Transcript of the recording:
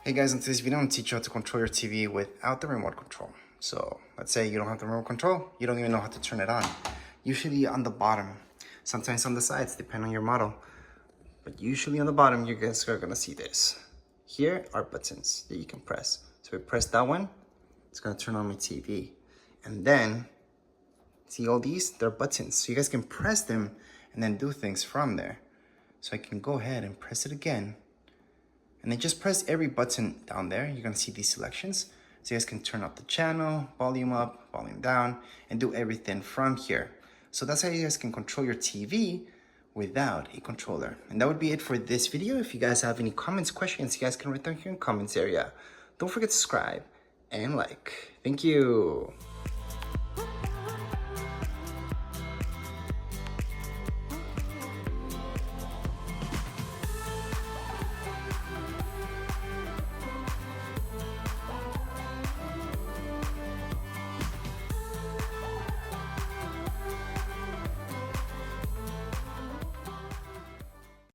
Hey guys, in today's video I'm going to teach you how to control your TV without the remote control. So let's say you don't have the remote control, you don't even know how to turn it on. Usually on the bottom, sometimes on the sides, depending on your model. But usually on the bottom, you guys are going to see this. Here are buttons that you can press. So if I press that one, it's going to turn on my TV. And then, see all these? They're buttons. So you guys can press them and then do things from there. So I can go ahead and press it again. And then just press every button down there. You're gonna see these selections. So you guys can turn up the channel, volume up, volume down, and do everything from here. So that's how you guys can control your TV without a controller. And that would be it for this video. If you guys have any comments, questions, you guys can write down here in the comments area. Don't forget to subscribe and like. Thank you.